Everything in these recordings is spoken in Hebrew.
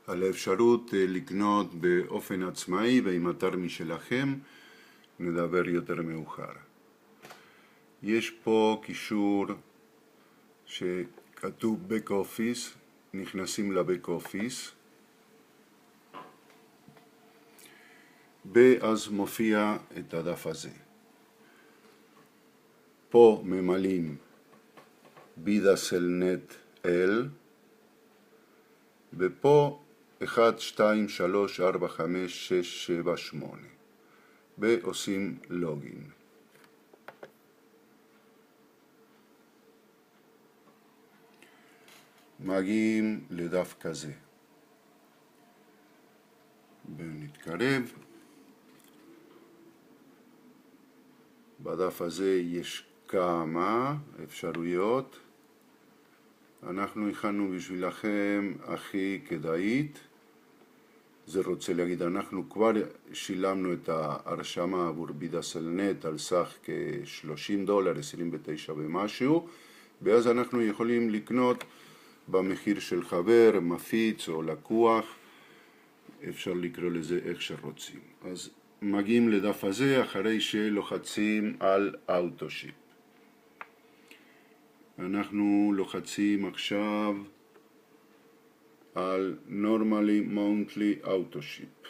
על האפשרות לקנות באופן עצמאי ועם אתר משלכם, נדבר יותר מאוחר. יש פה קישור שכתוב Back Office, נכנסים ל-Back Office, ואז מופיע את הדף הזה. פה ממלאים Vidacel.net ופה 1, 2, 3, 4, 5, 6, 7, 8 ועושים לוגין. מגיעים לדף כזה. ונתקרב. בדף הזה יש כמה אפשרויות. אנחנו הכנו בשבילכם הכי כדאית. זה רוצה להגיד, אנחנו כבר שילמנו את ההרשמה עבור Vidacel.net על סך כ$30, 29 ומשהו, ואז אנחנו יכולים לקנות במחיר של חבר, מפיץ או לקוח, אפשר לקרוא לזה איך שרוצים. אז מגיעים לדף הזה אחרי שלוחצים על אוטושיפ. אנחנו לוחצים עכשיו על Normally Monthly Autoship.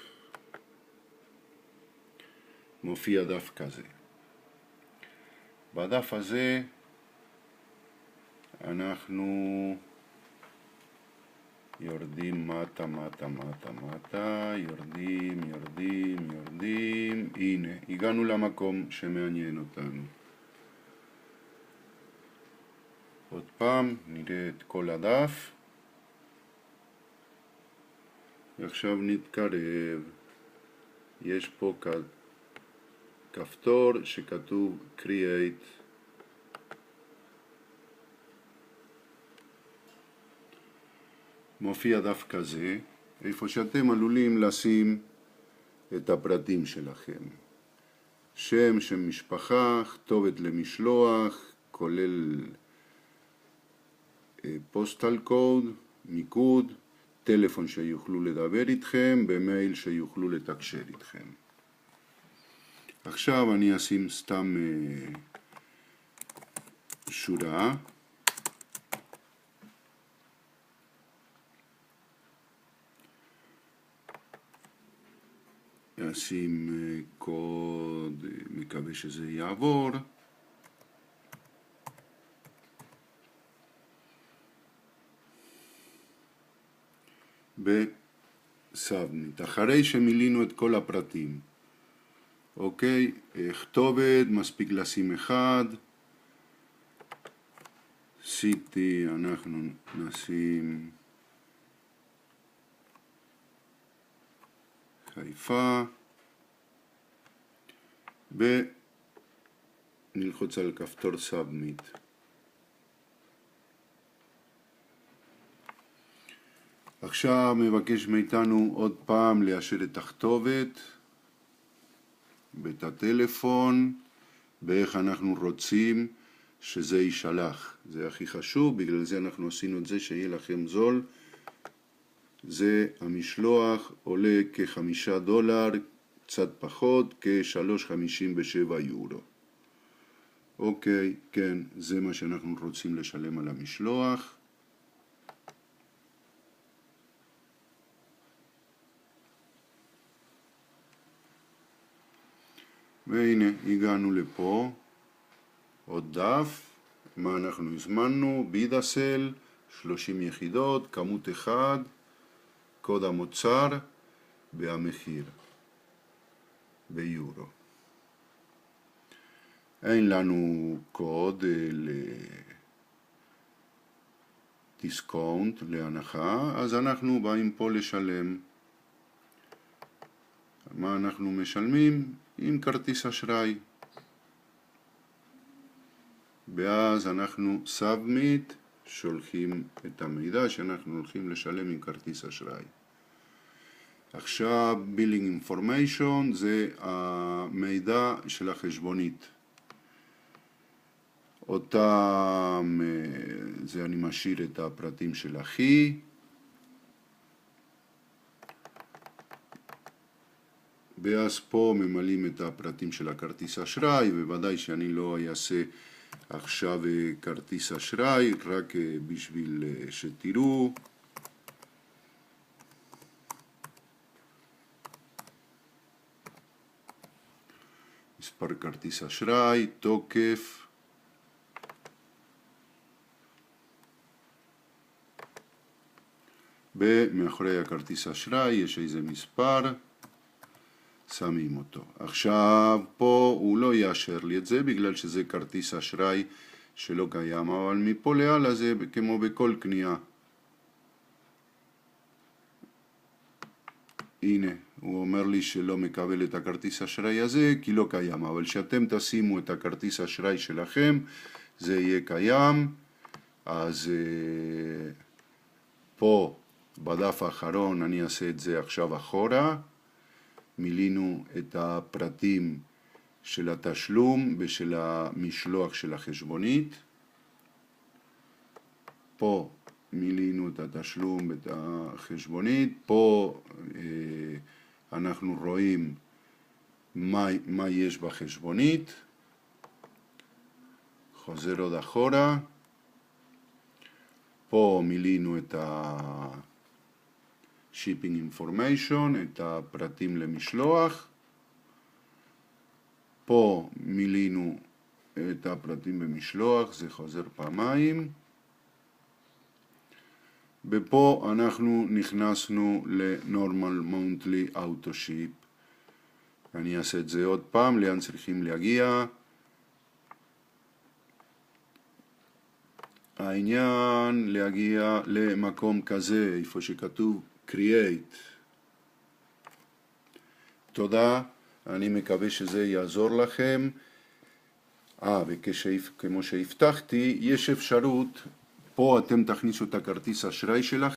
מופיע דף כזה. בדף הזה אנחנו יורדים מטה, יורדים. הנה, הגענו למקום שמעניין אותנו. עוד פעם, נראה את כל הדף. עכשיו נתקרב. יש פה כפתור שכתוב Create. מופיע דף כזה, איפה שאתם עלולים לשים את הפרטים שלכם. שם משפחה, כתובת למשלוח, כולל פוסטל קוד, מיקוד, טלפון שיוכלו לדבר איתכם, במייל שיוכלו לתקשר איתכם. עכשיו אני אשים סתם שורה. אשים קוד, מקווה שזה יעבור. וסאבמיט, אחרי שמילינו את כל הפרטים. אוקיי, כתובת, מספיק לשים אחד. סיטי, אנחנו נשים חיפה. ונלחוץ על כפתור סאבמיט. עכשיו מבקש מאיתנו עוד פעם לאשר את הכתובת ואת הטלפון ואיך אנחנו רוצים שזה יישלח. זה הכי חשוב, בגלל זה אנחנו עשינו את זה שיהיה לכם זול. זה המשלוח עולה כ$5, קצת פחות, כ-3.57 יורו. אוקיי, כן, זה מה שאנחנו רוצים לשלם על המשלוח. והנה, הגענו לפה, עוד דף, מה אנחנו הזמנו, Vidacel, 30 יחידות, כמות 1, קוד המוצר והמחיר, ביורו. אין לנו קוד לדיסקאונט, להנחה, אז אנחנו באים פה לשלם. מה אנחנו משלמים? עם כרטיס אשראי. ואז אנחנו סאבמיט, שולחים את המידע שאנחנו הולכים לשלם עם כרטיס אשראי. עכשיו בילינג אינפורמיישן זה המידע של החשבונית. אותם, זה אני משאיר את הפרטים של אחי. ואז פה ממלאים את הפרטים של הכרטיס אשראי, ובוודאי שאני לא אעשה עכשיו כרטיס אשראי, רק בשביל שתראו. מספר כרטיס אשראי, תוקף, ומאחורי הכרטיס אשראי יש איזה מספר, שמים אותו. עכשיו פה הוא לא יאשר לי את זה בגלל שזה כרטיס אשראי שלא קיים, אבל מפה להלאה זה כמו בכל קנייה. הנה, הוא אומר לי שלא מקבל את הכרטיס אשראי הזה כי לא קיים, אבל שאתם תשימו את הכרטיס אשראי שלכם זה יהיה קיים. אז פה בדף האחרון אני אעשה את זה עכשיו אחורה. מילינו את הפרטים של התשלום ושל המשלוח של החשבונית. פה מילינו את התשלום ואת החשבונית. פה אנחנו רואים מה יש בחשבונית. חוזר עוד אחורה. פה מילינו את shipping information, את הפרטים למשלוח. פה מילינו את הפרטים במשלוח, זה חוזר פעמיים. ופה אנחנו נכנסנו ל-Normal Monthly Auto Ship. אני אעשה את זה עוד פעם, לאן צריכים להגיע. העניין להגיע למקום כזה, איפה שכתוב Create. תודה, אני מקווה שזה יעזור לכם. וכמו שהבטחתי, יש אפשרות, פה אתם תכניסו את הכרטיס אשראי שלכם.